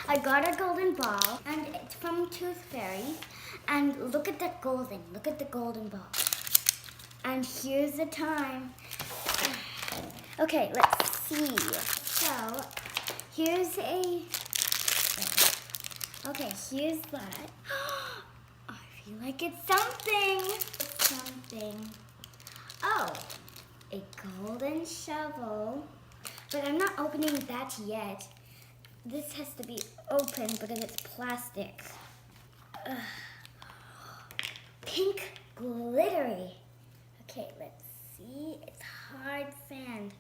I got a golden ball, and it's from Tooth Fairy. And look at the golden ball. And here's the time. Okay, let's see. So, here's here's that. I feel like it's something. It's something. Oh, a golden shovel. But I'm not opening that yet. This has to be open because it's plastic. Ugh. Pink glittery. Okay, let's see. It's hard sand.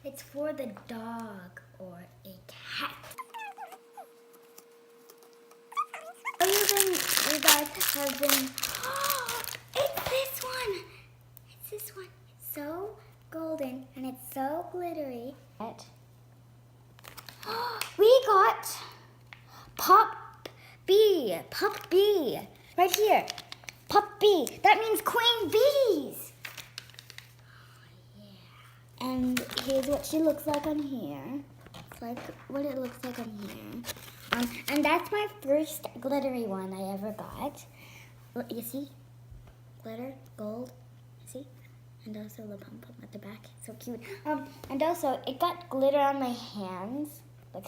It's for the dog or a cat. You guys have been. It's this one. It's this one. It's so golden and it's so glittery. We got Pop Bee. Pop Bee. Right here. Pop Bee. That means queen bees. Yeah. And here's what she looks like on here. It's like what it looks like on here. And that's my first glittery one I ever got. Look, you see? Glitter, gold. See? And also the pom-pom at the back. So cute. And also, it got glitter on my hands. Look.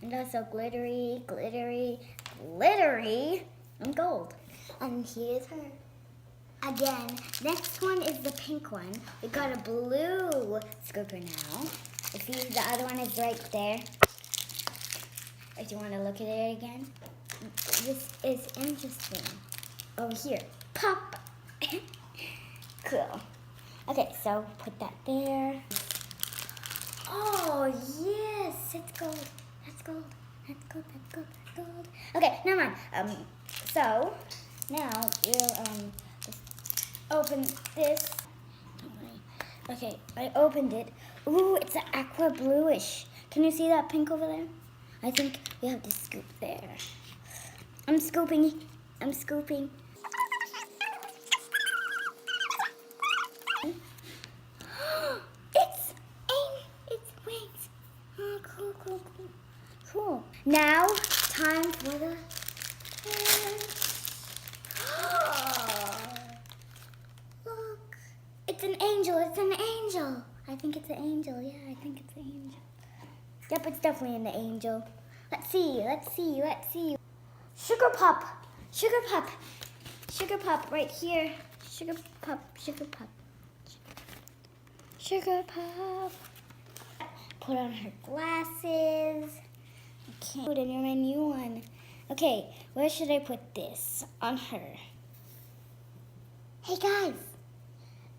And also glittery, glittery, glittery, and gold. And here's her. Again, next one is the pink one. We got a blue scooper now. You see the other one is right there. If you want to look at it again. This is interesting. Over here. Pop! Cool. Okay, so put that there. Oh, yes! It's gold. That's gold. That's gold. That's gold. That's gold. Okay, never mind. So, now we'll just open this. Okay, I opened it. Ooh, it's an aqua bluish. Can you see that pink over there? I think we have to scoop there. I'm scooping. I'm scooping. It's wings. Oh, cool, cool, cool. Cool. Now, time for the... Look. It's an angel. It's an angel. I think it's an angel. Yeah, I think it's an angel. Yep, it's definitely an angel. Let's see. Let's see. Let's see. Sugar Pop. Sugar Pop. Sugar Pop right here. Sugar Pop. Sugar Pop. Sugar Pop. Put on her glasses. Okay. Put in my new one. Okay, where should I put this on her? Hey guys.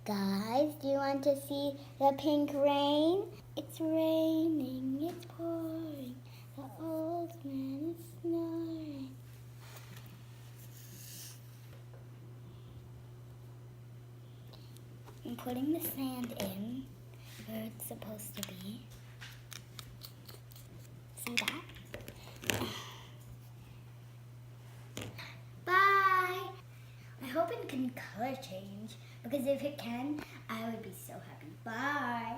Guys, do you want to see the pink rain? It's raining, it's pouring. The old man is snoring. I'm putting the sand in where it's supposed to be. See that? Bye! I hope it can color change, because if it can, I would be so happy. Bye!